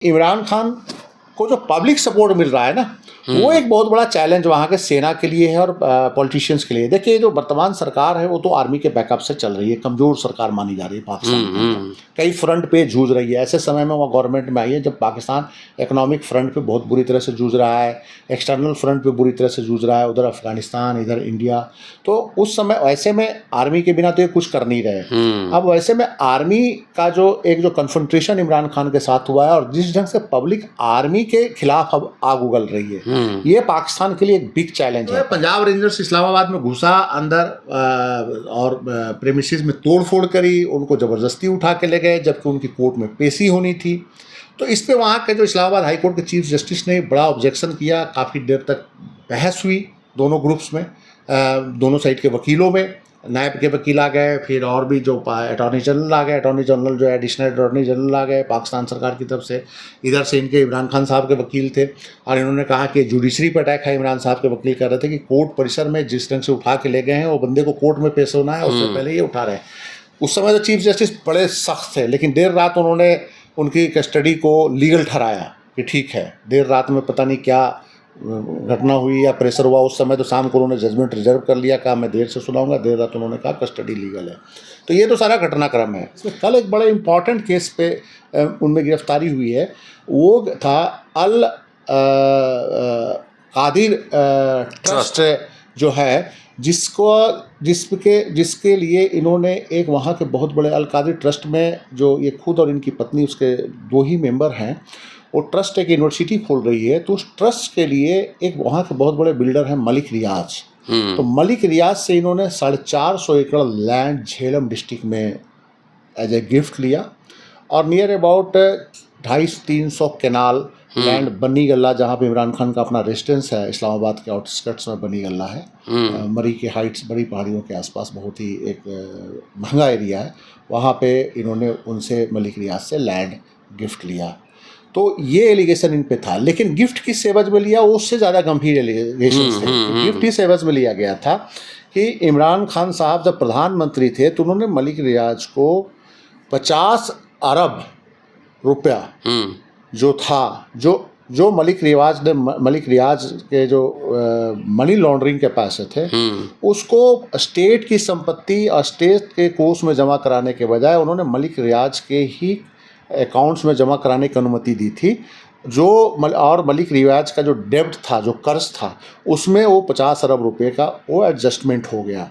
इमरान खान को जो public support मिल रहा है ना, वो एक बहुत बड़ा चैलेंज वहाँ के सेना के लिए है और पॉलिटिशियंस के लिए। देखिए, जो वर्तमान सरकार है वो तो आर्मी के बैकअप से चल रही है, कमज़ोर सरकार मानी जा रही है पाकिस्तान के अंदर, कई फ्रंट पे जूझ रही है। ऐसे समय में वो गवर्नमेंट में आई है जब पाकिस्तान इकोनॉमिक फ्रंट पे बहुत बुरी तरह से जूझ रहा है, एक्सटर्नल फ्रंट पे बुरी तरह से जूझ रहा है, उधर अफगानिस्तान, इधर इंडिया। तो उस समय ऐसे में आर्मी के बिना तो ये कुछ कर नहीं रहे। अब वैसे में आर्मी का जो कन्फ्रंटेशन इमरान खान के साथ हुआ है और जिस ढंग से पब्लिक आर्मी के खिलाफ अब आग उगल रही है, ये पाकिस्तान के लिए एक बिग चैलेंज है। पंजाब रेंजर्स इस्लामाबाद में घुसा अंदर और प्रेमिसेस में तोड़फोड़ करी, उनको ज़बरदस्ती उठा के ले गए जबकि उनकी कोर्ट में पेशी होनी थी। तो इस पे वहाँ के जो इस्लामाबाद हाई कोर्ट के चीफ जस्टिस ने बड़ा ऑब्जेक्शन किया, काफ़ी देर तक बहस हुई दोनों ग्रुप्स में, दोनों साइड के वकीलों में। नायब के वकील आ गए, फिर और भी जो अटॉर्नी जनरल आ गए, अटॉर्नी जनरल जो है एडिशनल अटॉर्नी जनरल आ गए पाकिस्तान सरकार की तरफ से। इधर से इनके इमरान खान साहब के वकील थे और इन्होंने कहा कि जुडिशरी पर अटैक है। इमरान साहब के वकील कह रहे थे कि कोर्ट परिसर में जिस ढंग से उठा के ले गए हैं वो बंदे को कोर्ट में पेश होना है, उससे पहले ये उठा रहे हैं। उस समय तो चीफ जस्टिस बड़े सख्त थे, लेकिन देर रात उन्होंने उनकी कस्टडी को लीगल ठहराया कि ठीक है। देर रात में पता नहीं क्या घटना हुई या प्रेशर हुआ, उस समय तो शाम को उन्होंने जजमेंट रिजर्व कर लिया, कहा मैं देर से सुनाऊंगा, देर रात उन्होंने कहा कस्टडी लीगल है। तो ये तो सारा घटनाक्रम है। इसमें कल एक बड़े इंपॉर्टेंट केस पे उनमें गिरफ्तारी हुई है, वो था अल कादिर ट्रस्ट जो है, जिसके लिए इन्होंने एक वहाँ के बहुत बड़े अल कादिर ट्रस्ट में, जो ये खुद और इनकी पत्नी उसके दो ही मेंबर हैं, वो ट्रस्ट एक यूनिवर्सिटी खोल रही है। तो उस ट्रस्ट के लिए एक वहाँ के बहुत बड़े बिल्डर हैं मलिक रियाज। तो मलिक रियाज से इन्होंने 450 एकड़ लैंड झेलम डिस्ट्रिक्ट में एज ए गिफ्ट लिया और नियर अबाउट 250-300 केनाल लैंड बनी गल्ला, जहाँ पे इमरान खान का अपना रेजिडेंस है, इस्लामाबाद के आउटस्कर्ट्स में बनी गल्ला है। मरी के हाइट्स, बड़ी पहाड़ियों के आसपास बहुत ही एक महंगा एरिया है, वहाँ पे इन्होंने उनसे मलिक रियाज से लैंड गिफ्ट लिया। तो ये एलिगेशन इन पे था, लेकिन गिफ्ट किस एवज में लिया, वो उससे ज़्यादा गंभीर एलिगेशन थे। गिफ्ट इस एवज में लिया गया था कि इमरान खान साहब जब प्रधानमंत्री थे तो उन्होंने मलिक रियाज को 50 अरब रुपया जो था, जो मलिक रियाज के जो मनी लॉन्ड्रिंग के पैसे थे, उसको स्टेट की संपत्ति और स्टेट के कोष में जमा कराने के बजाय उन्होंने मलिक रियाज के ही अकाउंट्स में जमा कराने की अनुमति दी थी। और मलिक रियाज का जो डेब्ट था, जो कर्ज था, उसमें वो 50 अरब रुपए का वो एडजस्टमेंट हो गया।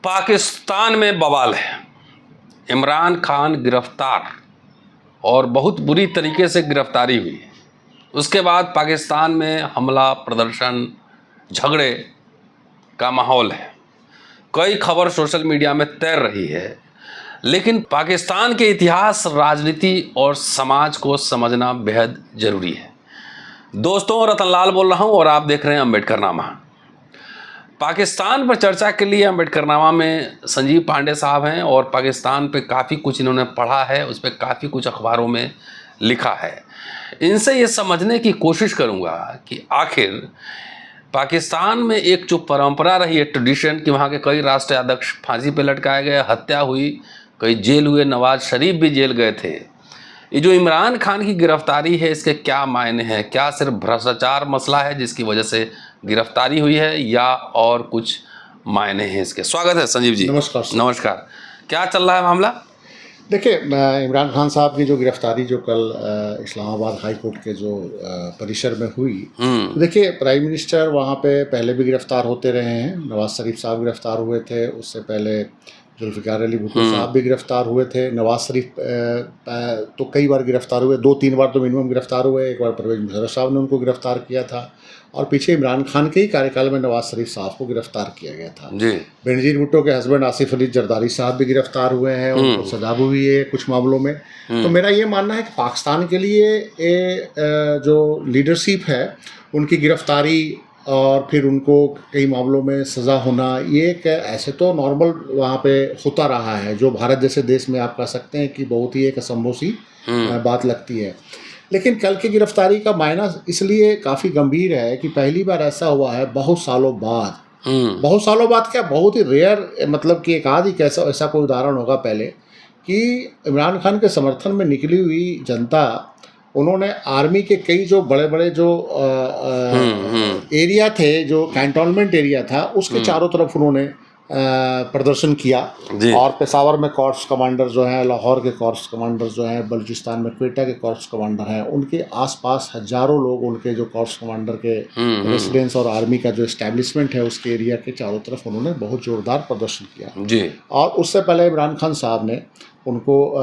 पाकिस्तान में बवाल है, इमरान खान गिरफ्तार और बहुत बुरी तरीके से गिरफ्तारी हुई। उसके बाद पाकिस्तान में हमला, प्रदर्शन, झगड़े का माहौल है। कई खबर सोशल मीडिया में तैर रही है, लेकिन पाकिस्तान के इतिहास, राजनीति और समाज को समझना बेहद ज़रूरी है। दोस्तों, रतनलाल बोल रहा हूँ और आप देख रहे हैं अम्बेडकरनामा। पाकिस्तान पर चर्चा के लिए अम्बेडकरनामा में संजीव पांडे साहब हैं और पाकिस्तान पे काफ़ी कुछ इन्होंने पढ़ा है, उस पर काफ़ी कुछ अखबारों में लिखा है। इनसे ये समझने की कोशिश करूँगा कि आखिर पाकिस्तान में एक जो परंपरा रही है, ट्रेडिशन, कि वहाँ के कई राष्ट्रीय अध्यक्ष फांसी पे लटकाए गए, हत्या हुई, कई जेल हुए, नवाज शरीफ भी जेल गए थे। ये जो इमरान खान की गिरफ्तारी है, इसके क्या मायने हैं? क्या सिर्फ भ्रष्टाचार मसला है जिसकी वजह से गिरफ्तारी हुई है, या और कुछ मायने हैं इसके? स्वागत है संजीव जी। नमस्कार। नमस्कार। क्या चल रहा है मामला? देखिए, इमरान खान साहब की जो गिरफ्तारी जो कल इस्लामाबाद हाई कोर्ट के जो परिसर में हुई, देखिए, प्राइम मिनिस्टर वहाँ पे पहले भी गिरफ्तार होते रहे हैं। नवाज शरीफ साहब गिरफ्तार हुए थे, उससे पहले जुल्फ़िकार अली भुट्टो साहब भी गिरफ्तार हुए थे। नवाज शरीफ तो कई बार गिरफ्तार हुए, 2-3 बार तो मिनिमम गिरफ्तार हुए। एक बार परवेज़ मुशर्रफ साहब ने उनको गिरफ्तार किया था और पीछे इमरान खान के ही कार्यकाल में नवाज शरीफ साहब को गिरफ्तार किया गया था जी। बेनज़ीर भुट्टो के हस्बैंड आसिफ अली जरदारी साहब भी गिरफ्तार हुए हैं, उनको सजा भी हुई है कुछ मामलों में। तो मेरा ये मानना है कि पाकिस्तान के लिए जो लीडरशिप है, उनकी गिरफ्तारी और फिर उनको कई मामलों में सज़ा होना, ये एक ऐसे तो नॉर्मल वहाँ पे होता रहा है, जो भारत जैसे देश में आप कह सकते हैं कि बहुत ही एक असंभव सी बात लगती है। लेकिन कल की गिरफ्तारी का मायना इसलिए काफ़ी गंभीर है कि पहली बार ऐसा हुआ है बहुत सालों बाद बहुत सालों बाद क्या, बहुत ही रेयर, मतलब कि एक आध ही कैसा ऐसा कोई उदाहरण होगा पहले कि इमरान खान के समर्थन में निकली हुई जनता, उन्होंने आर्मी के कई जो बड़े बड़े जो एरिया थे, जो कैंटोनमेंट एरिया था, उसके चारों तरफ उन्होंने प्रदर्शन किया। जी। और पेशावर में कॉर्प्स कमांडर जो हैं, लाहौर के कॉर्प्स कमांडर जो हैं, बलूचिस्तान में क्वेटा के कॉर्प्स कमांडर हैं, उनके आसपास हजारों लोग उनके जो कॉर्प्स कमांडर के रेसिडेंस और आर्मी का जो इस्टेब्लिशमेंट है उसके एरिया के चारों तरफ उन्होंने बहुत जोरदार प्रदर्शन किया। जी। और उससे पहले इमरान खान साहब ने उनको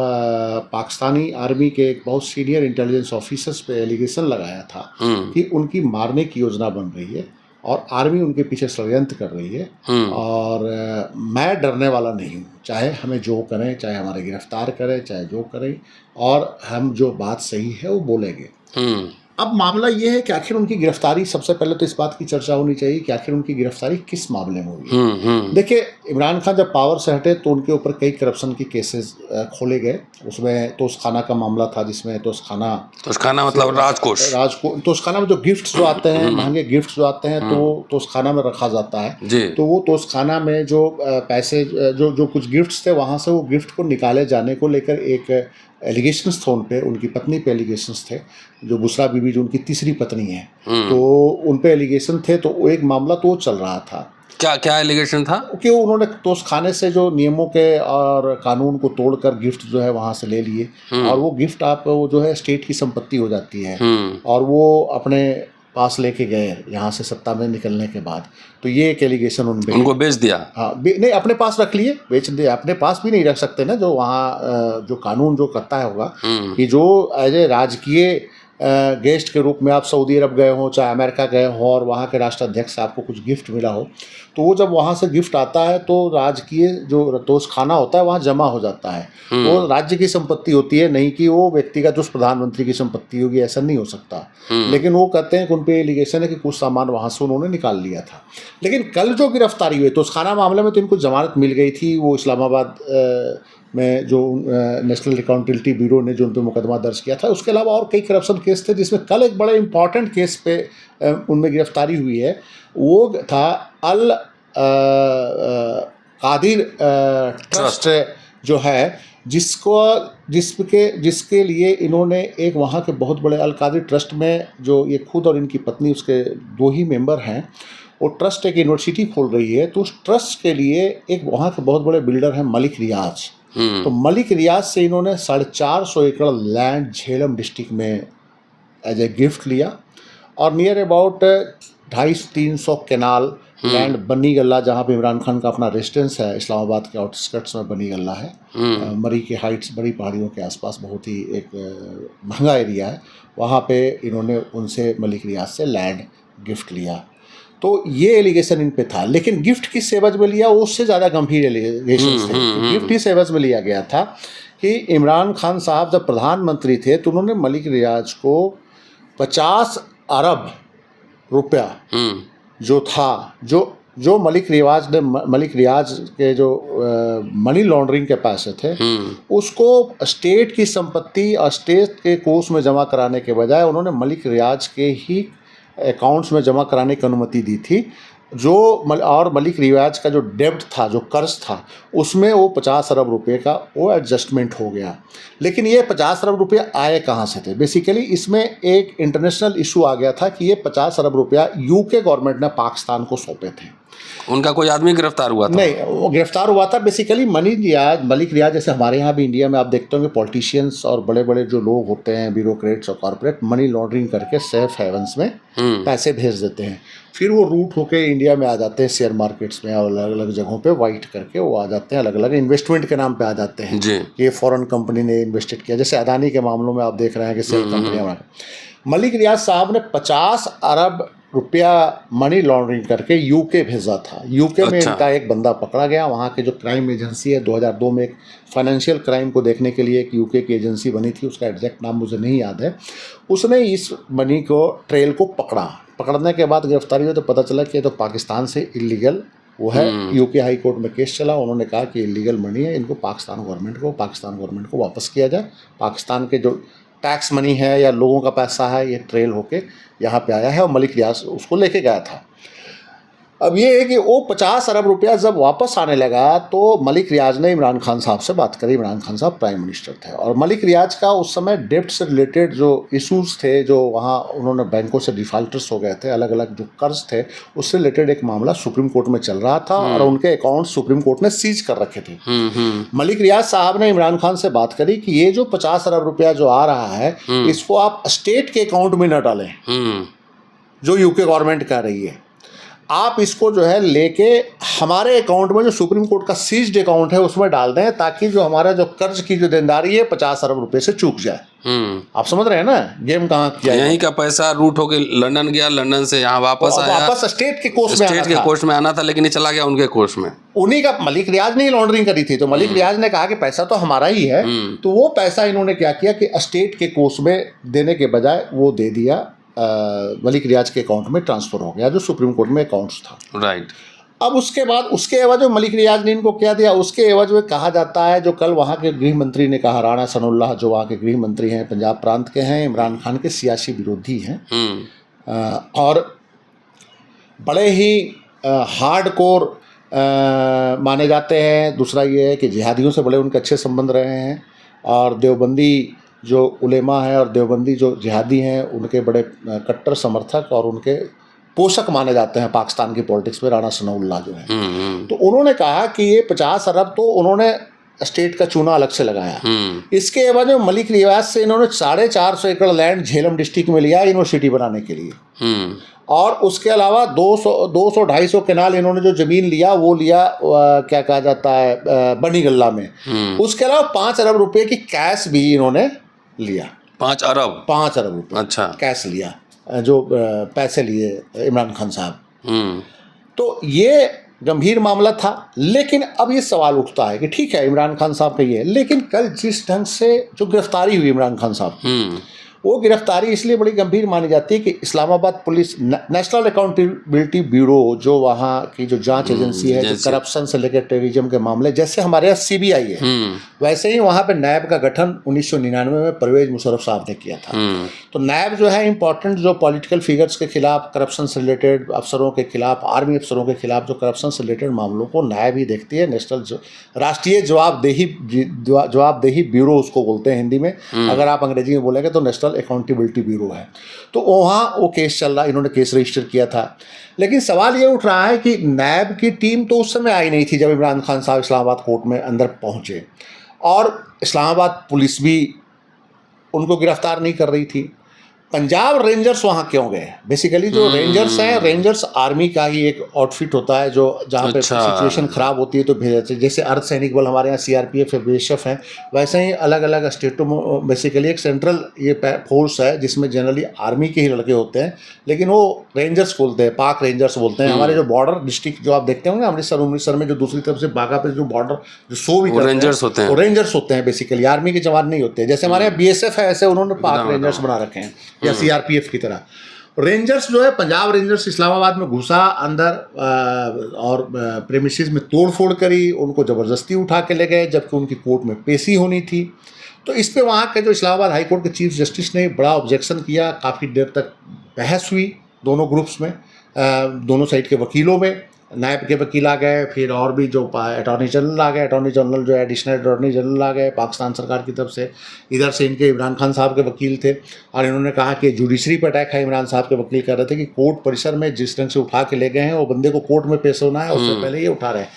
पाकिस्तानी आर्मी के एक बहुत सीनियर इंटेलिजेंस ऑफिसर्स पे एलिगेशन लगाया था कि उनकी मारने की योजना बन रही है और आर्मी उनके पीछे षड्यंत्र कर रही है। और मैं डरने वाला नहीं हूँ, चाहे हमें जो करें, चाहे हमारे गिरफ्तार करें, चाहे जो करें, और हम जो बात सही है वो बोलेंगे। अब मामला ये है कि आखिर उनकी गिरफ्तारी, सबसे पहले तो इस बात की चर्चा होनी चाहिए कि आखिर उनकी गिरफ्तारी किस मामले में हुई है। देखिए, इमरान खान जब पावर से हटे तो उनके ऊपर कई करप्शन की केसेस खोले गए। उसमें तोशखाना का मामला था, जिसमें तोशखाना मतलब राजकोष, तोशखाना में जो गिफ्ट्स जो आते हैं, महंगे गिफ्ट्स जो आते हैं, तो तोशखाना में रखा जाता है। तो वो तोशखाना में जो पैसे, जो कुछ गिफ्ट्स थे, वहाँ से वो गिफ्ट को निकाले जाने को लेकर एक एलिगेशंस थे उन पे, उनकी पत्नी पे एलिगेशंस थे, जो बुशरा बीबी जो उनकी तीसरी पत्नी है, तो उन पे एलिगेशन थे। तो वो एक मामला तो चल रहा था। क्या क्या एलिगेशन था? कि उन्होंने तोशखाने से जो नियमों के और कानून को तोड़कर गिफ्ट जो है वहाँ से ले लिए, और वो गिफ्ट आप वो जो है स्टेट की संपत्ति हो जाती है, और वो अपने पास लेके गए यहाँ से सत्ता में निकलने के बाद। तो ये एक एलिगेशन उनको बेच दिया। हाँ, नहीं, अपने पास रख लिए, बेच दिया। अपने पास भी नहीं रख सकते ना, जो वहाँ जो कानून जो करता है होगा कि जो एज ए राजकीय गेस्ट के रूप में आप सऊदी अरब गए हो, चाहे अमेरिका गए हो, और वहाँ के राष्ट्राध्यक्ष से आपको कुछ गिफ्ट मिला हो, तो वो जब वहाँ से गिफ्ट आता है तो राजकीय जो तोशखाना होता है वहाँ जमा हो जाता है। वो राज्य की संपत्ति होती है, नहीं कि वो व्यक्तिगत उस प्रधानमंत्री की संपत्ति होगी, ऐसा नहीं हो सकता। लेकिन वो कहते हैं कि उन पर एलिगेशन है कि कुछ सामान वहाँ से उन्होंने निकाल लिया था। लेकिन कल जो गिरफ्तारी हुई तोशखाना मामले में, तो इनको जमानत मिल गई थी। वो इस्लामाबाद में जो नेशनल अकाउंटेबिलिटी ब्यूरो ने जो उन पर मुकदमा दर्ज किया था, उसके अलावा और कई करप्शन केस थे, जिसमें कल एक बड़े इंपॉर्टेंट केस पे उनमें गिरफ्तारी हुई है। वो था अल कादिर ट्रस्ट जो है, जिसके लिए इन्होंने एक वहाँ के बहुत बड़े अल कादिर ट्रस्ट में, जो ये खुद और इनकी पत्नी उसके दो ही मेंबर हैं, वो ट्रस्ट एक यूनिवर्सिटी खोल रही है। तो उस ट्रस्ट के लिए एक वहाँ के बहुत बड़े बिल्डर हैं मलिक रियाज। तो मलिक रियाज से इन्होंने 450 एकड़ लैंड झेलम डिस्ट्रिक्ट में एज ए गिफ्ट लिया, और नियर अबाउट 250-300 केनाल लैंड बनी गल्ला, जहाँ पे इमरान खान का अपना रेजिडेंस है, इस्लामाबाद के आउटस्कर्ट्स में बनी गल्ला है। मरी के हाइट्स, बड़ी पहाड़ियों के आसपास बहुत ही एक महंगा एरिया है। वहाँ पे इन्होंने उनसे, मलिक रियाज से, लैंड गिफ्ट लिया। तो ये एलिगेशन इन पे था। लेकिन गिफ्ट किस एवज में लिया, उससे ज़्यादा गंभीर एलिगेशन थे। गिफ्ट इस एवज में लिया गया था कि इमरान खान साहब जब प्रधानमंत्री थे तो उन्होंने मलिक रियाज को 50 अरब रुपया जो था, जो मलिक रियाज के जो मनी लॉन्ड्रिंग के पैसे थे, उसको स्टेट की संपत्ति और स्टेट के कोष में जमा कराने के बजाय उन्होंने मलिक रियाज के ही अकाउंट्स में जमा कराने की अनुमति दी थी। और मलिक रियाज का जो डेब्ट था, जो कर्ज था, उसमें वो 50 अरब रुपए का वो एडजस्टमेंट हो गया। लेकिन ये 50 अरब रुपये आए कहाँ से थे? बेसिकली इसमें एक इंटरनेशनल इशू आ गया था कि ये 50 अरब रुपया यूके गवर्नमेंट ने पाकिस्तान को सौंपे थे। उनका कोई आदमी गिरफ्तार हुआ था? नहीं, वो गिरफ्तार हुआ था बेसिकली मलिक रियाज, जैसे हमारे यहाँ भी इंडिया में आप देखते होंगे पॉलिटिशियंस और बड़े बड़े जो लोग होते हैं, ब्यूरोक्रेट्स और कॉर्पोरेट, मनी लॉन्ड्रिंग करके सेफ हेवन्स में पैसे भेज देते हैं। फिर वो रूट होके इंडिया में आ जाते हैं, शेयर मार्केट्स में और अलग अलग जगहों पे वाइट करके वो आ जाते हैं, अलग अलग इन्वेस्टमेंट के नाम पे आ जाते हैं। ये फॉरेन कंपनी ने इन्वेस्टेड किया, जैसे अदानी के मामलों में आप देख रहे हैं कि सेल कंपनियां। मलिक रियाज साहब ने 50 अरब रुपया मनी लॉन्ड्रिंग करके यूके भेजा था। यूके में इनका एक बंदा पकड़ा गया। वहाँ के जो क्राइम एजेंसी है, 2002 में एक फाइनेंशियल क्राइम को देखने के लिए एक यूके की एजेंसी बनी थी, उसका एग्जैक्ट नाम मुझे नहीं याद है। उसने इस मनी को, ट्रेल को पकड़ने के बाद गिरफ्तारी हुई तो पता चला कि ये तो पाकिस्तान से इलीगल वो है। यूके हाई कोर्ट में केस चला, उन्होंने कहा कि इलीगल मनी है, इनको पाकिस्तान गवर्नमेंट को वापस किया जाए। पाकिस्तान के जो टैक्स मनी है या लोगों का पैसा है, ये ट्रेल होके यहाँ पे आया है और मलिक रियाज उसको लेके गया था। अब ये है कि वो 50 अरब रुपया जब वापस आने लगा तो मलिक रियाज ने इमरान खान साहब से बात करी। इमरान खान साहब प्राइम मिनिस्टर थे और मलिक रियाज का उस समय डेब्ट से रिलेटेड जो इश्यूज थे, जो वहाँ उन्होंने बैंकों से डिफाल्टर्स हो गए थे, अलग अलग जो कर्ज थे, उससे रिलेटेड एक मामला सुप्रीम कोर्ट में चल रहा था और उनके अकाउंट सुप्रीम कोर्ट ने सीज कर रखे थे। मलिक रियाज साहब ने इमरान खान से बात करी कि ये जो 50 अरब रुपया जो आ रहा है इसको आप स्टेट के अकाउंट में न डालें, जो यूके गवर्नमेंट कर रही है, आप इसको जो है लेके हमारे अकाउंट में जो सुप्रीम कोर्ट का सीज्ड अकाउंट है उसमें डाल दें, ताकि जो हमारा जो कर्ज की जो देनदारी है 50 अरब रुपए से चूक जाए। आप समझ रहे हैं ना गेम कहाँ किया? यहीं का पैसा रूट होके लंदन गया, लंदन से यहाँ वापस आया, वापस स्टेट के कोष में स्टेट के कोष में आना था, लेकिन ये चला गया उनके कोष में। उन्हीं का मलिक रियाज ने लॉन्ड्रिंग करी थी, तो मलिक रियाज ने कहा कि पैसा तो हमारा ही है, तो वो पैसा इन्होंने क्या किया कि स्टेट के कोष में देने के बजाय वो दे दिया मलिक रियाज के अकाउंट में ट्रांसफर हो गया, जो सुप्रीम कोर्ट में अकाउंट्स था। राइट। अब उसके बाद उसके एवज में मलिक रियाज ने इनको क्या दिया, उसके एवज में कहा जाता है, जो कल वहाँ के गृह मंत्री ने कहा, राणा सनाउल्लाह जो वहाँ के गृह मंत्री हैं, पंजाब प्रांत के हैं, इमरान खान के सियासी विरोधी हैं और बड़े ही हार्ड कोर माने जाते हैं। दूसरा ये है कि जिहादियों से बड़े उनके अच्छे संबंध रहे हैं और देवबंदी जो उलेमा है और देवबंदी जो जिहादी हैं उनके बड़े कट्टर समर्थक और उनके पोषक माने जाते हैं पाकिस्तान की पॉलिटिक्स में, राणा सनाउल्लाह जो है। तो उन्होंने कहा कि ये 50 अरब तो उन्होंने स्टेट का चूना अलग से लगाया। इसके एवज में मलिक रियाज से इन्होंने 450 एकड़ लैंड झेलम डिस्ट्रिक्ट में लिया यूनिवर्सिटी बनाने के लिए और उसके अलावा 200-250 केनाल इन्होंने जो जमीन लिया वो लिया क्या कहा जाता है बनी गल्ला में। उसके अलावा 5 अरब रुपए की कैश भी इन्होंने लिया। 5 अरब रुपए अच्छा कैश लिया, जो पैसे लिए इमरान खान साहब। तो ये गंभीर मामला था। लेकिन अब ये सवाल उठता है कि ठीक है इमरान खान साहब का ये है, लेकिन कल जिस ढंग से जो गिरफ्तारी हुई इमरान खान साहब, वो गिरफ्तारी इसलिए बड़ी गंभीर मानी जाती है कि Islamabad police national accountability bureau जो वहाँ की जो जांच एजेंसी है, जो करप्शन से लेकर टेररिज्म के मामले, जैसे हमारे यहाँ सीबीआई है, वैसे ही वहाँ पे नैब का गठन 1999 में परवेज मुशर्रफ साहब ने किया था। तो नैब जो है इंपॉर्टेंट जो पॉलिटिकल फिगर्स के खिलाफ, करप्शन से रिलेटेड अफसरों के खिलाफ, आर्मी अफसरों के खिलाफ जो करप्शन से रिलेटेड मामलों को नैब ही देखती है। राष्ट्रीय जवाबदेही ब्यूरो उसको बोलते हैं हिंदी में, अगर आप अंग्रेजी में बोलेंगे तो नेशनल अकाउंटेबिलिटी ब्यूरो है। तो वहाँ वो केस चल रहा, इन्होंने केस रजिस्टर किया था। लेकिन सवाल ये उठ रहा है कि नैब की टीम तो उस समय आई नहीं थी जब इमरान खान साहब इस्लामाबाद कोर्ट में अंदर पहुँचे, और इस्लामाबाद पुलिस भी उनको गिरफ्तार नहीं कर रही थी। पंजाब रेंजर्स वहाँ क्यों गए? बेसिकली जो रेंजर्स हैं, रेंजर्स आर्मी का ही एक आउटफिट होता है जो जहाँ पे सिचुएशन ख़राब होती है तो भेजा जाता है। जैसे अर्धसैनिक बल हमारे यहाँ सीआरपीएफ है, बीएसएफ है, वैसे ही अलग अलग स्टेटों में बेसिकली एक सेंट्रल ये फोर्स है जिसमें जनरली आर्मी के ही लड़के होते हैं, लेकिन वो रेंजर्स बोलते हैं, पाक रेंजर्स बोलते हैं। हमारे जो बॉर्डर डिस्ट्रिक्ट जो आप देखते होंगे अमृतसर में जो दूसरी तरफ से बाघा पे जो बॉर्डर जो शो भी रेंजर्स होते हैं, वो रेंजर्स होते हैं, बेसिकली आर्मी के जवान नहीं होते। जैसे हमारे यहाँ बीएसएफ है, ऐसे उन्होंने पाक रेंजर्स बना रखे हैं या सीआरपीएफ की तरह। रेंजर्स जो है, पंजाब रेंजर्स इस्लामाबाद में घुसा अंदर और प्रेमिसेस में तोड़फोड़ करी, उनको ज़बरदस्ती उठा के ले गए जबकि उनकी कोर्ट में पेशी होनी थी। तो इस पे वहाँ के जो इस्लामाबाद हाई कोर्ट के चीफ जस्टिस ने बड़ा ऑब्जेक्शन किया। काफ़ी देर तक बहस हुई दोनों ग्रुप्स में, दोनों साइड के वकीलों में। नायब के वकील आ गए, फिर और भी जो अटॉर्नी जनरल आ गए, अटॉर्नी जनरल जो एडिशनल अटॉर्नी जनरल आ गए पाकिस्तान सरकार की तरफ से। इधर से इनके इमरान खान साहब के वकील थे और इन्होंने कहा कि जुडिशरी पर अटैक है। इमरान साहब के वकील कह रहे थे कि कोर्ट परिसर में जिस ढंग से उठा के ले गए हैं वो बंदे को कोर्ट में पेश होना है, उससे पहले ये उठा रहे हैं।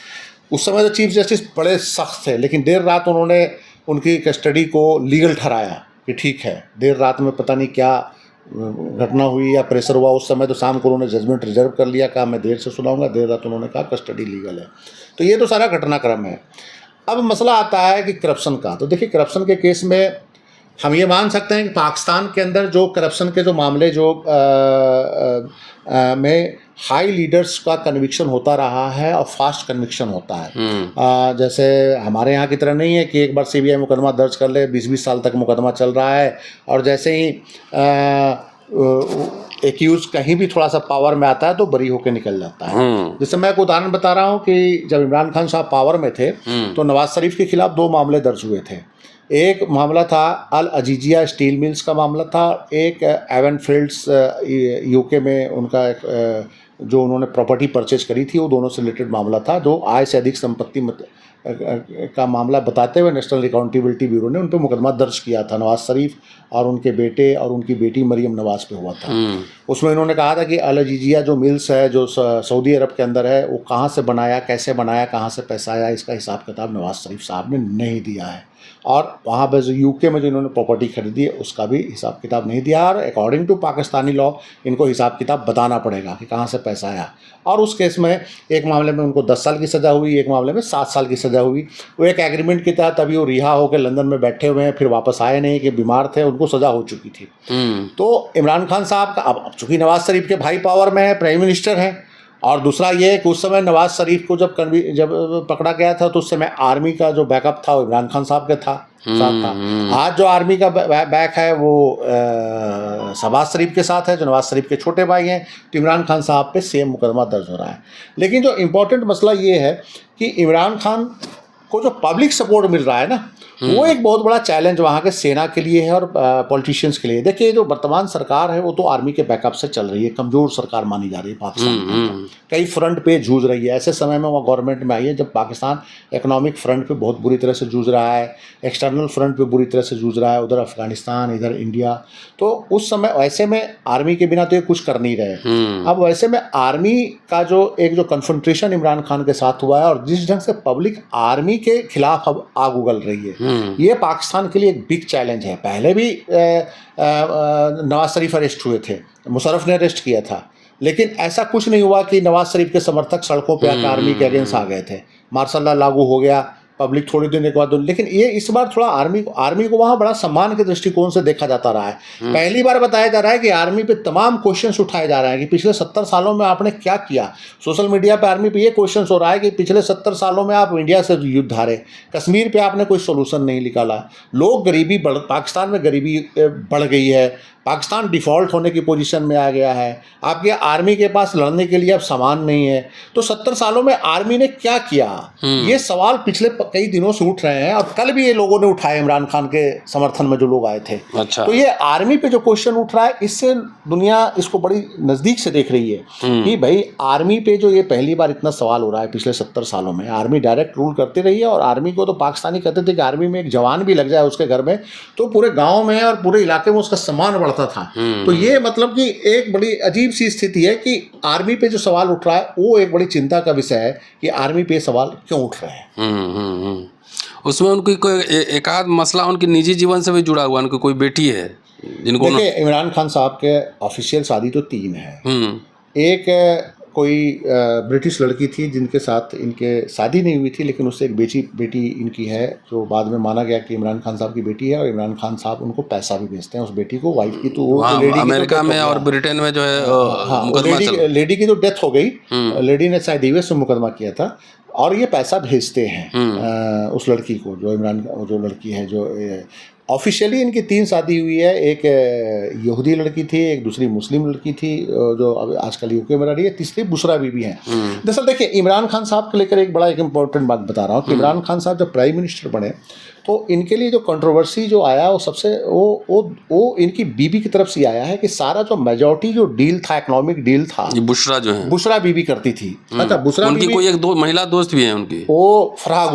उस समय तो चीफ जस्टिस बड़े सख्त थे, लेकिन देर रात उन्होंने उनकी कस्टडी को लीगल ठहराया कि ठीक है। देर रात में पता नहीं क्या घटना हुई या प्रेशर हुआ उस समय, तो शाम को उन्होंने जजमेंट रिजर्व कर लिया, कहा मैं देर से सुनाऊंगा। देर रात उन्होंने कहा कस्टडी लीगल है। तो ये तो सारा घटनाक्रम है। अब मसला आता है कि करप्शन का। तो देखिए, करप्शन के केस में हम ये मान सकते हैं कि पाकिस्तान के अंदर जो करप्शन के जो मामले जो में हाई लीडर्स का कन्विक्शन होता रहा है और फास्ट कन्विक्शन होता है। जैसे हमारे यहाँ की तरह नहीं है कि एक बार सीबीआई मुकदमा दर्ज कर ले, 20-20 साल तक मुकदमा चल रहा है, और जैसे ही एक्यूज कहीं भी थोड़ा सा पावर में आता है तो बरी होकर निकल जाता है। जैसे मैं एक उदाहरण बता रहा हूँ कि जब इमरान खान साहब पावर में थे तो नवाज शरीफ के खिलाफ 2 मामले दर्ज हुए थे। एक मामला था अल अजीजिया स्टील मिल्स का मामला था, एक एवन फील्ड्स यूके में उनका एक जो उन्होंने प्रॉपर्टी परचेज करी थी, वो दोनों से रिलेटेड मामला था, जो आय से अधिक संपत्ति का मामला बताते हुए नेशनल अकाउंटेबिलिटी ब्यूरो ने उन पर मुकदमा दर्ज किया था। नवाज शरीफ और उनके बेटे और उनकी बेटी मरियम नवाज पे हुआ था। उसमें इन्होंने कहा था कि अल अजीजिया जो मिल्स है, जो सऊदी अरब के अंदर है, वो कहाँ से बनाया, कैसे बनाया, कहाँ से पैसा आया, इसका हिसाब किताब नवाज शरीफ साहब ने नहीं दिया है। और वहाँ पर जो यूके में जो इन्होंने प्रॉपर्टी खरीदी है, उसका भी हिसाब किताब नहीं दिया। और अकॉर्डिंग टू पाकिस्तानी लॉ इनको हिसाब किताब बताना पड़ेगा कि कहाँ से पैसा आया। और उस केस में एक मामले में उनको 10 साल की सज़ा हुई, एक मामले में 7 साल की सज़ा हुई। वो एक एग्रीमेंट के तहत अभी वो रिहा होकर लंदन में बैठे हुए हैं, फिर वापस आए नहीं कि बीमार थे, उनको सज़ा हो चुकी थी। तो इमरान खान साहब का अब चूँकि नवाज शरीफ के भाई पावर में है, प्राइम मिनिस्टर हैं, और दूसरा ये है कि उस समय नवाज शरीफ को जब पकड़ा गया था तो उस समय आर्मी का जो बैकअप था वो इमरान खान साहब के साथ था। आज जो आर्मी का बैक है वो शहबाज शरीफ के साथ है, जो नवाज शरीफ के छोटे भाई हैं। तो इमरान खान साहब पे सेम मुकदमा दर्ज हो रहा है। लेकिन जो इम्पोर्टेंट मसला ये है कि इमरान खान को जो पब्लिक सपोर्ट मिल रहा है ना, वो एक बहुत बड़ा चैलेंज वहाँ के सेना के लिए है और पॉलिटिशियंस के लिए। देखिए, जो वर्तमान सरकार है वो तो आर्मी के बैकअप से चल रही है, कमज़ोर सरकार मानी जा रही है पाकिस्तान में, कई फ्रंट पे जूझ रही है। ऐसे समय में वो गवर्नमेंट में आई है जब पाकिस्तान इकोनॉमिक फ्रंट पे बहुत बुरी तरह से जूझ रहा है, एक्सटर्नल फ्रंट पे बुरी तरह से जूझ रहा है, उधर अफगानिस्तान, इधर इंडिया। तो उस समय ऐसे में आर्मी के बिना तो ये कुछ कर नहीं रहे। अब वैसे में आर्मी का जो कन्फ्रंटेशन इमरान खान के साथ हुआ है और जिस ढंग से पब्लिक आर्मी के खिलाफ अब आग उगल रही है, ये पाकिस्तान के लिए एक बिग चैलेंज है। पहले भी नवाज शरीफ अरेस्ट हुए थे, मुशर्रफ ने अरेस्ट किया था, लेकिन ऐसा कुछ नहीं हुआ कि नवाज शरीफ के समर्थक सड़कों पे आकर आर्मी के अगेंस्ट आ गए थे। मार्शल लॉ लागू हो गया, पब्लिक थोड़ी दिन के बाद, लेकिन ये इस बार थोड़ा आर्मी को वहाँ बड़ा सम्मान के दृष्टिकोण से देखा जाता रहा है। पहली बार बताया जा रहा है कि आर्मी पे तमाम क्वेश्चंस उठाए जा रहे हैं कि पिछले 70 सालों में आपने क्या किया। सोशल मीडिया पे आर्मी पे ये क्वेश्चंस हो रहा है कि पिछले 70 सालों में आप इंडिया से युद्ध हारे, कश्मीर पे आपने कोई सोल्यूशन नहीं निकाला, पाकिस्तान में गरीबी बढ़ गई है, पाकिस्तान डिफ़ॉल्ट होने की पोजीशन में आ गया है, आपके आर्मी के पास लड़ने के लिए अब सामान नहीं है। तो 70 सालों में आर्मी ने क्या किया, ये सवाल पिछले कई दिनों से उठ रहे हैं और कल भी ये लोगों ने उठाए, इमरान खान के समर्थन में जो लोग आए थे। अच्छा। तो ये आर्मी पे जो क्वेश्चन उठ रहा है, इससे दुनिया इसको बड़ी नज़दीक से देख रही है कि भाई आर्मी पे जो ये पहली बार इतना सवाल हो रहा है पिछले 70 सालों में। आर्मी डायरेक्ट रूल करती रही है और आर्मी को तो पाकिस्तानी कहते थे कि आर्मी में एक जवान भी लग जाए उसके घर में तो पूरे गाँव में और पूरे इलाके में उसका सम्मान बढ़ता था। तो ये मतलब कि एक बड़ी अजीब सी स्थिति है कि आर्मी पे जो सवाल उठ रहा है वो एक बड़ी चिंता का विषय है कि आर्मी पे सवाल क्यों उठ रहे हैं। उसमें उनकी कोई एक आध मसला उनके निजी जीवन से भी जुड़ा हुआ, उनकी कोई बेटी है जिनको देखिए, इमरान खान साहब के ऑफिशियल शादी तो 3 है। एक कोई ब्रिटिश लड़की थी जिनके साथ इनके शादी नहीं हुई थी, लेकिन उससे एक बेटी इनकी है जो बाद में माना गया कि इमरान खान साहब की बेटी है और इमरान खान साहब उनको पैसा भी भेजते हैं उस बेटी को, वाइफ की। तो वो लेडी अमेरिका में और ब्रिटेन में जो है लेडी की तो डेथ हो गई, लेडी ने शायद यूएस में मुकदमा किया था और ये पैसा भेजते हैं उस लड़की को, जो लड़की है जो ऑफिशियली इनकी 3 शादी हुई है। एक यहूदी लड़की थी, एक दूसरी मुस्लिम लड़की थी जो अब आजकल यूके में रह रही है, तीसरी बुशरा बीबी हैं। दरअसल देखिए, इमरान खान साहब को लेकर एक बड़ा एक इम्पोर्टेंट बात बता रहा हूँ कि इमरान खान साहब जब प्राइम मिनिस्टर बने तो इनके लिए जो कंट्रोवर्सी जो आया वो सबसे वो इनकी बीबी की तरफ से आया है कि सारा जो मेजॉरिटी जो डील था, इकोनॉमिक डील था, बुशरा जो है, बुशरा बीबी करती थी। अच्छा, बुशरा उनकी कोई एक महिला दोस्त भी है उनकी, वो फरहा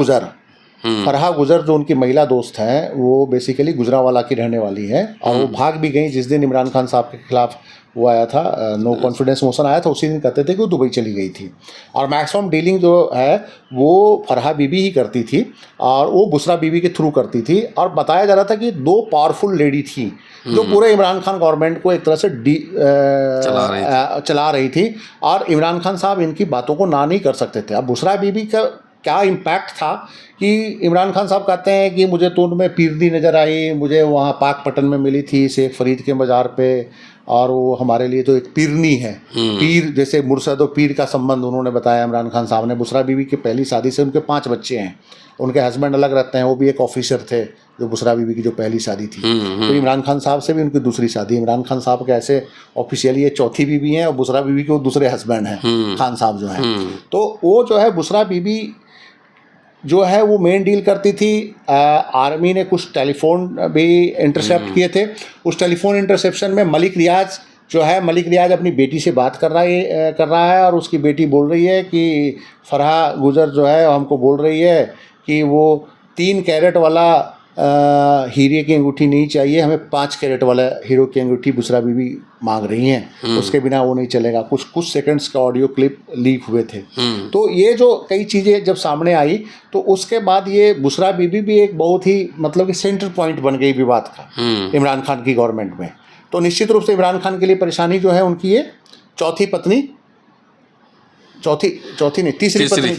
गुजर जो उनकी महिला दोस्त हैं, वो बेसिकली गुजरांवाला की रहने वाली हैं और वो भाग भी गई जिस दिन इमरान खान साहब के खिलाफ वो आया था, नो कॉन्फिडेंस मोशन आया था, उसी दिन कहते थे कि वो दुबई चली गई थी। और मैक्सिमम डीलिंग जो है वो फरहा बीबी ही करती थी और वो बुशरा बीबी के थ्रू करती थी। और बताया जा रहा था कि 2 पावरफुल लेडी थी जो पूरे इमरान खान गवर्नमेंट को एक तरह से चला रही थी और इमरान खान साहब इनकी बातों को ना नहीं कर सकते थे। अब बुशरा बीबी का क्या इम्पैक्ट था कि इमरान खान साहब कहते हैं कि मुझे तो उनमें पीरनी नज़र आई, मुझे वहाँ पाकपटन में मिली थी शेख फरीद के मज़ार पे, और वो हमारे लिए तो एक पीरनी है, पीर जैसे मुर्शद और पीर का संबंध उन्होंने बताया इमरान खान साहब ने। बुशरा बीबी की पहली शादी से उनके 5 बच्चे हैं, उनके हस्बैंड अलग रहते हैं, वो भी एक ऑफिसर थे जो बुशरा बीबी की जो पहली शादी थी। तो इमरान खान साहब से भी उनकी दूसरी शादी, इमरान खान साहब के ऐसे ऑफिशियली ये चौथी बीबी हैं और बुशरा बीबी के वो दूसरे हस्बैंड हैं खान साहब जो हैं। तो वो जो है बुशरा बीबी जो है वो मेन डील करती थी। आर्मी ने कुछ टेलीफोन भी इंटरसेप्ट किए थे। उस टेलीफोन इंटरसेप्शन में मलिक रियाज जो है मलिक रियाज अपनी बेटी से बात कर रहा है और उसकी बेटी बोल रही है कि फरहा गुजर जो है हमको बोल रही है कि वो 3 कैरेट वाला हीरे की अंगूठी नहीं चाहिए, हमें 5 कैरेट वाला हीरो की अंगूठी बुशरा बीबी मांग रही हैं, उसके बिना वो नहीं चलेगा। कुछ सेकंड्स का ऑडियो क्लिप लीक हुए थे। तो ये जो कई चीज़ें जब सामने आई तो उसके बाद ये बुशरा बीबी भी एक बहुत ही मतलब कि सेंटर पॉइंट बन गई विवाद का इमरान खान की गवर्नमेंट में। तो निश्चित रूप से इमरान खान के लिए परेशानी जो है उनकी ये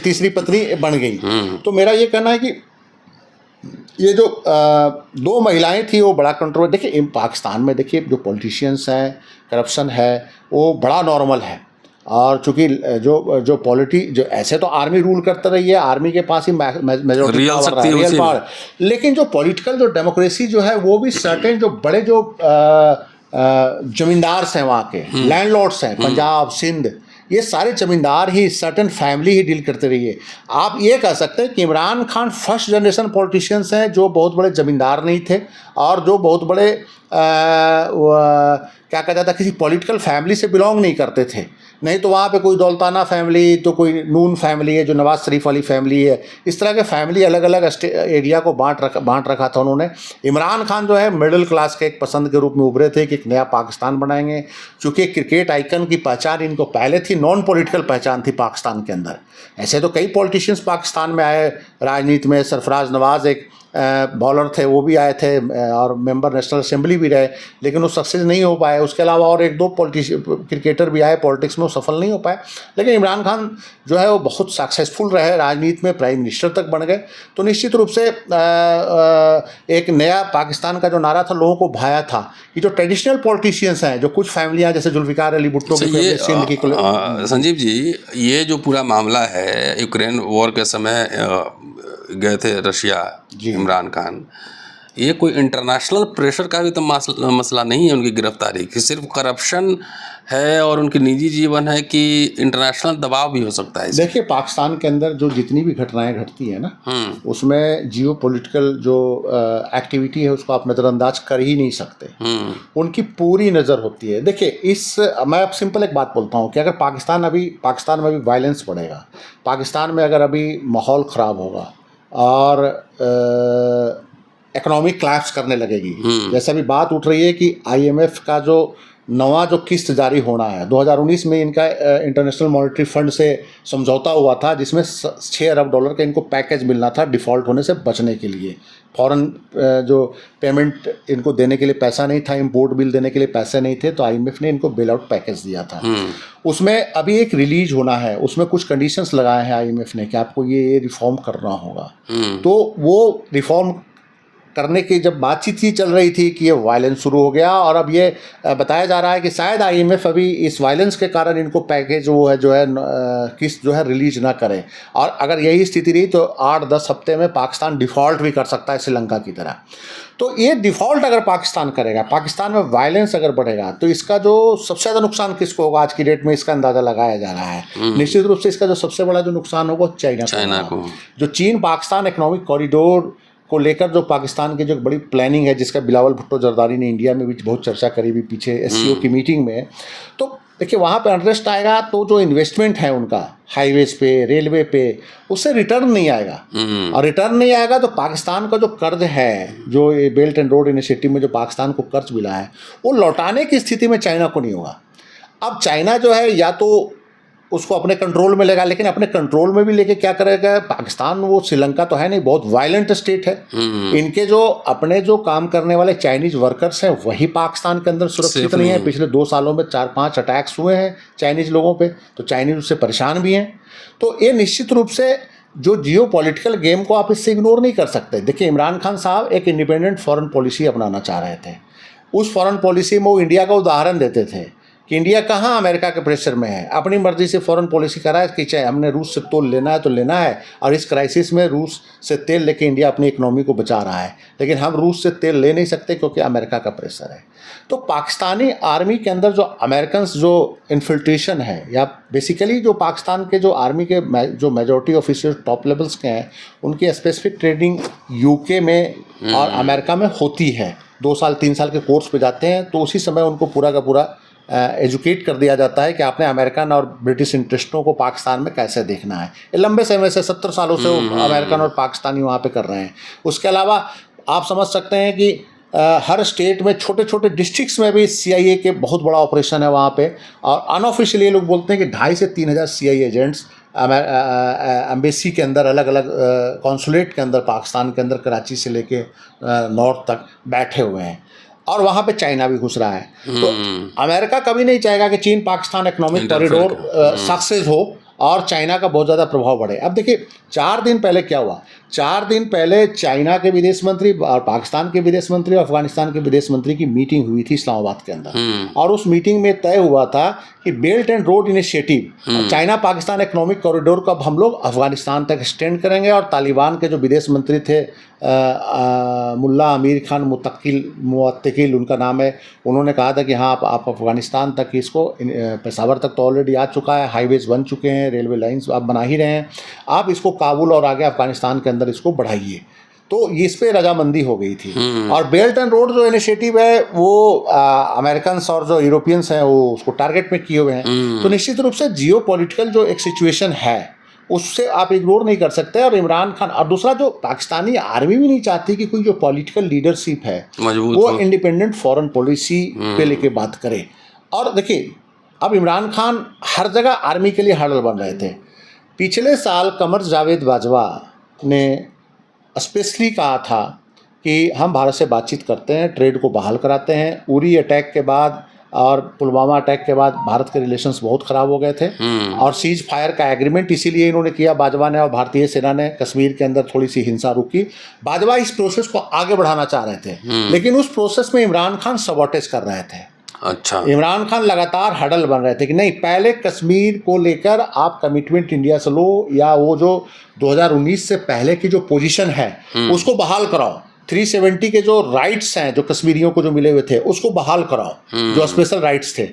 तीसरी पत्नी बन गई। तो मेरा ये कहना है कि ये जो 2 महिलाएं थी वो बड़ा कंट्रोल। देखिए पाकिस्तान में देखिए जो पॉलिटिशियंस हैं, करप्शन है वो बड़ा नॉर्मल है। और चूंकि जो ऐसे तो आर्मी रूल करते रही है, आर्मी के पास ही मेजॉरिटी रियल पावर, लेकिन जो पॉलिटिकल जो डेमोक्रेसी जो है वो भी सर्टेन जो बड़े जो जमींदार हैं वहाँ के लैंडलॉर्ड्स हैं, पंजाब सिंध, ये सारे जमींदार ही सर्टेन फैमिली ही डील करते रही है। आप ये कह सकते हैं कि Imran Khan first generation politicians हैं जो बहुत बड़े जमींदार नहीं थे और जो बहुत बड़े क्या कहा जाता है किसी पॉलिटिकल फैमिली से बिलोंग नहीं करते थे। नहीं तो वहाँ पे कोई दौलताना फैमिली, तो कोई नून फैमिली है जो नवाज शरीफ वाली फैमिली है, इस तरह के फैमिली अलग अलग एरिया को बांट रखा था उन्होंने। इमरान खान जो है मिडिल क्लास के एक पसंद के रूप में उभरे थे कि एक नया पाकिस्तान बनाएंगे। चूँकि क्रिकेट आइकन की पहचान इनको पहले थी, नॉन पॉलिटिकल पहचान थी पाकिस्तान के अंदर। ऐसे तो कई पॉलिटिशियंस पाकिस्तान में आए राजनीति में, सरफराज नवाज एक बॉलर थे, वो भी आए थे और मेंबर नेशनल असेंबली भी रहे, लेकिन वो सक्सेस नहीं हो पाए। उसके अलावा और 1-2 क्रिकेटर भी आए पॉलिटिक्स में, वो सफल नहीं हो पाए। लेकिन इमरान खान जो है वो बहुत सक्सेसफुल रहे, राजनीति में प्राइम मिनिस्टर तक बन गए। तो निश्चित रूप से एक नया पाकिस्तान का जो नारा था लोगों को भाया था कि जो ट्रेडिशनल पॉलिटिशियंस हैं, जो कुछ फैमिलियाँ जैसे जुल्फिकार अली भुट्टो की सिंध की। संजीव जी, ये जो पूरा मामला है, यूक्रेन वॉर के समय गए थे रशिया इमरान खान, ये कोई इंटरनेशनल प्रेशर का भी तो मसला नहीं है उनकी गिरफ्तारी की, सिर्फ करप्शन है और उनकी निजी जीवन है कि इंटरनेशनल दबाव भी हो सकता है? देखिए पाकिस्तान के अंदर जो जितनी भी घटनाएं घटती है ना, उसमें जियो पॉलिटिकल जो एक्टिविटी है उसको आप नज़रअंदाज कर ही नहीं सकते। उनकी पूरी नज़र होती है। देखिए मैं अब सिंपल एक बात बोलता हूँ कि अगर पाकिस्तान में अभी वायलेंस बढ़ेगा, पाकिस्तान में अगर अभी माहौल ख़राब होगा और इकोनॉमिक क्लैप्स करने लगेगी, जैसे अभी बात उठ रही है कि IMF का जो नवा जो किस्त जारी होना है 2019 में, इनका इंटरनेशनल मॉनेटरी फंड से समझौता हुआ था जिसमें $6 अरब का इनको पैकेज मिलना था डिफ़ॉल्ट होने से बचने के लिए। फॉरेन जो पेमेंट इनको देने के लिए पैसा नहीं था, इम्पोर्ट बिल देने के लिए पैसे नहीं थे, तो IMF ने इनको बेल आउट पैकेज दिया था। उसमें अभी एक रिलीज होना है, उसमें कुछ कंडीशंस लगाए हैं IMF ने कि आपको ये रिफॉर्म करना होगा। तो वो रिफॉर्म करने की जब बातचीत ही चल रही थी कि ये वायलेंस शुरू हो गया और अब ये बताया जा रहा है कि शायद IMF अभी इस वायलेंस के कारण इनको पैकेज किस्त जो है रिलीज ना करे। और अगर यही स्थिति रही तो 8-10 हफ्ते में पाकिस्तान डिफ़ॉल्ट भी कर सकता है श्रीलंका की तरह। तो ये डिफ़ॉल्ट अगर पाकिस्तान करेगा, पाकिस्तान में वायलेंस अगर बढ़ेगा, तो इसका जो सबसे ज़्यादा नुकसान किसको होगा आज की डेट में, इसका अंदाज़ा लगाया जा रहा है। निश्चित रूप से इसका जो सबसे बड़ा जो नुकसान होगा चाइना को। जो चीन पाकिस्तान इकोनॉमिक कॉरिडोर को लेकर जो पाकिस्तान की जो बड़ी प्लानिंग है, जिसका बिलावल भुट्टो जरदारी ने इंडिया में भी बहुत चर्चा करी भी पीछे SCO की मीटिंग में। तो देखिए वहाँ पे अनरेस्ट आएगा तो जो इन्वेस्टमेंट है उनका हाईवेज पे, रेलवे पे, उससे रिटर्न नहीं आएगा। और रिटर्न नहीं आएगा तो पाकिस्तान का जो कर्ज है, जो ये बेल्ट एंड रोड इनिशिएटिव में जो पाकिस्तान को कर्ज मिला है, वो लौटाने की स्थिति में चाइना को नहीं होगा। अब चाइना जो है या तो उसको अपने कंट्रोल में लेगा, लेकिन अपने कंट्रोल में भी लेके क्या करेगा? पाकिस्तान वो श्रीलंका तो है नहीं, बहुत वायलेंट स्टेट है। इनके जो अपने जो काम करने वाले चाइनीज वर्कर्स हैं वही पाकिस्तान के अंदर सुरक्षित नहीं है। पिछले 2 सालों में 4-5 अटैक्स हुए हैं चाइनीज लोगों पे, तो चाइनीज उससे परेशान भी हैं। तो ये निश्चित रूप से जो जियो पॉलिटिकल गेम को आप इससे इग्नोर नहीं कर सकते। देखिए इमरान खान साहब एक इंडिपेंडेंट फॉरेन पॉलिसी अपनाना चाह रहे थे। उस फॉरेन पॉलिसी में वो इंडिया का उदाहरण देते थे कि इंडिया कहाँ अमेरिका के प्रेशर में है, अपनी मर्जी से फॉरेन पॉलिसी करा है कि चाहे हमने रूस से तेल लेना है तो लेना है, और इस क्राइसिस में रूस से तेल लेके इंडिया अपनी इकोनॉमी को बचा रहा है, लेकिन हम रूस से तेल ले नहीं सकते क्योंकि अमेरिका का प्रेशर है। तो पाकिस्तानी आर्मी के अंदर जो अमेरिकन जो इन्फिल्ट्रेशन है, या बेसिकली जो पाकिस्तान के जो आर्मी के जो मेजॉरिटी ऑफिसर्स टॉप लेवल्स के हैं, उनकी स्पेसिफिक ट्रेनिंग UK में और अमेरिका में होती है। 2 साल 3 साल के कोर्स पे जाते हैं, तो उसी समय उनको पूरा का पूरा एजुकेट कर दिया जाता है कि आपने अमेरिकन और ब्रिटिश इंटरेस्टों को पाकिस्तान में कैसे देखना है। ये लंबे समय से 70 सालों से वो अमेरिकन और पाकिस्तानी वहाँ पे कर रहे हैं। उसके अलावा आप समझ सकते हैं कि हर स्टेट में छोटे छोटे डिस्ट्रिक्ट्स में भी CIA के बहुत बड़ा ऑपरेशन है वहाँ पे, और अनऑफिशियली लोग बोलते हैं कि 2,500 से 3,000 CIA एजेंट्स एम्बेसी के अंदर, अलग अलग कॉन्सुलेट के अंदर, पाकिस्तान के अंदर, कराची से लेके नॉर्थ तक बैठे हुए हैं, और वहाँ पे चाइना भी घुस रहा है। तो अमेरिका कभी नहीं चाहेगा कि चीन पाकिस्तान इकोनॉमिक कॉरिडोर सक्सेस हो और चाइना का बहुत ज़्यादा प्रभाव बढ़े। अब देखिए 4 दिन पहले क्या हुआ, 4 दिन पहले चाइना के विदेश मंत्री और पाकिस्तान के विदेश मंत्री और अफगानिस्तान के विदेश मंत्री की मीटिंग हुई थी इस्लामाबाद के अंदर, और उस मीटिंग में तय हुआ था कि belt and road initiative, China Pakistan economic corridor को अब हम लोग अफगानिस्तान तक एक्सटेंड करेंगे। और तालिबान के जो विदेश मंत्री थे मुल्ला अमीर खान मुत्तकिल उनका नाम है, उन्होंने कहा था कि हाँ आप अफगानिस्तान तक इसको, पेशावर तक तो ऑलरेडी आ चुका है, हाईवेज बन चुके हैं, रेलवे लाइंस आप बना ही रहे हैं, आप इसको काबुल और आगे अफगानिस्तान के अंदर इसको बढ़ाइए। तो इस पे रजामंदी हो गई थी। और बेल्ट एंड रोड जो इनिशिएटिव है वो अमेरिकन और जो यूरोपियंस हैं वो उसको टारगेट में किए हुए हैं। तो निश्चित रूप से जियो पॉलिटिकल जो एक सिचुएशन है उससे आप इग्नोर नहीं कर सकते। और इमरान खान, और दूसरा जो पाकिस्तानी आर्मी भी नहीं चाहती कि कोई जो पॉलिटिकल लीडरशिप है वो इंडिपेंडेंट फॉरेन पॉलिसी पे लेके बात करे। और देखिए अब इमरान खान हर जगह आर्मी के लिए हर्डल बन रहे थे। पिछले साल कमर जावेद बाजवा ने स्पेशली कहा था कि हम भारत से बातचीत करते हैं, ट्रेड को बहाल कराते हैं। उरी अटैक के बाद और पुलवामा अटैक के बाद भारत के रिलेशंस बहुत ख़राब हो गए थे, और सीज फायर का एग्रीमेंट इसीलिए इन्होंने किया, बाजवा ने और भारतीय सेना ने। कश्मीर के अंदर थोड़ी सी हिंसा रुकी, बाजवा इस प्रोसेस को आगे बढ़ाना चाह रहे थे, लेकिन उस प्रोसेस में इमरान खान सबॉटेज कर रहे थे। अच्छा, इमरान खान लगातार हडल बन रहे थे कि नहीं, पहले कश्मीर को लेकर आप कमिटमेंट इंडिया से लो, या वो जो 2019 से पहले की जो पोजीशन है उसको बहाल कराओ। 370 के जो राइट्स हैं जो कश्मीरियों को जो मिले हुए थे उसको बहाल कराओ, जो स्पेशल राइट्स थे।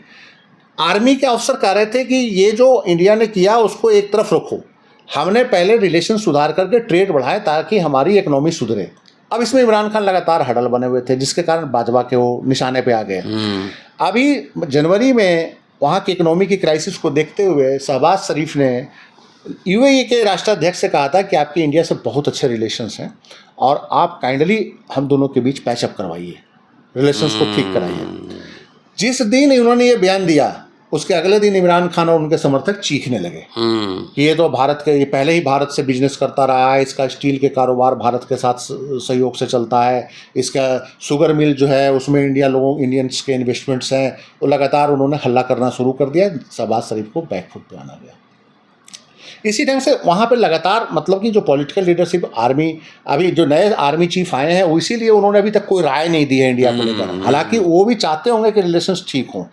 आर्मी के अफसर कह रहे थे कि ये जो इंडिया ने किया उसको एक तरफ रखो, हमने पहले रिलेशन सुधार करके ट्रेड बढ़ाए ताकि हमारी इकोनॉमी सुधरे। अब इसमें इमरान खान लगातार हडल बने हुए थे, जिसके कारण बाजवा के वो निशाने पे आ गए। अभी जनवरी में वहाँ की इकोनॉमी की क्राइसिस को देखते हुए शहबाज शरीफ ने UAE के राष्ट्राध्यक्ष से कहा था कि आपके इंडिया से बहुत अच्छे रिलेशंस हैं और आप काइंडली हम दोनों के बीच पैचअप करवाइए, रिलेशंस को ठीक कराइए। जिस दिन इन्होंने ये बयान दिया उसके अगले दिन इमरान खान और उनके समर्थक चीखने लगे कि ये तो भारत के, ये पहले ही भारत से बिजनेस करता रहा है, इसका स्टील के कारोबार भारत के साथ सहयोग से चलता है, इसका शुगर मिल जो है उसमें इंडियंस के इन्वेस्टमेंट्स हैं। तो लगातार उन्होंने हल्ला करना शुरू कर दिया, शहबाज शरीफ को बैकफुट पे आना गया। इसी ढंग से वहाँ पे लगातार मतलब कि जो पॉलिटिकल लीडरशिप आर्मी, अभी जो नए आर्मी चीफ आए हैं वो इसीलिए उन्होंने अभी तक कोई राय नहीं दी है इंडिया को लेकर, हालांकि वो भी चाहते होंगे कि रिलेशंस ठीक हों।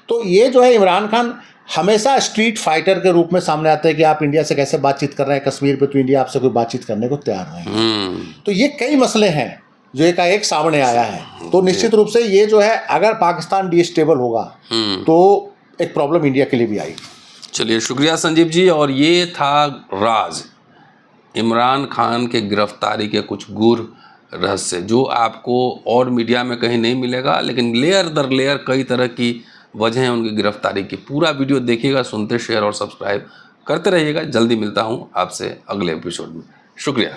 तो ये जो है इमरान खान हमेशा स्ट्रीट फाइटर के रूप में सामने आते हैं कि आप इंडिया से कैसे बातचीत कर रहे हैं, कश्मीर पे तो इंडिया आपसे कोई बातचीत करने को तैयार नहीं है। तो ये कई मसले हैं जो एक सामने आया है। तो निश्चित रूप से ये जो है अगर पाकिस्तान डिस्टेबल होगा तो एक प्रॉब्लम इंडिया के लिए भी आएगी। चलिए, शुक्रिया संजीव जी। और ये था राज इमरान खान के गिरफ्तारी के कुछ गूढ़ रहस्य, जो आपको और मीडिया में कहीं नहीं मिलेगा, लेकिन लेयर दर लेयर कई तरह की वजह हैं उनकी गिरफ्तारी की। पूरा वीडियो देखिएगा, सुनते, शेयर और सब्सक्राइब करते रहिएगा। जल्दी मिलता हूँ आपसे अगले एपिसोड में। शुक्रिया।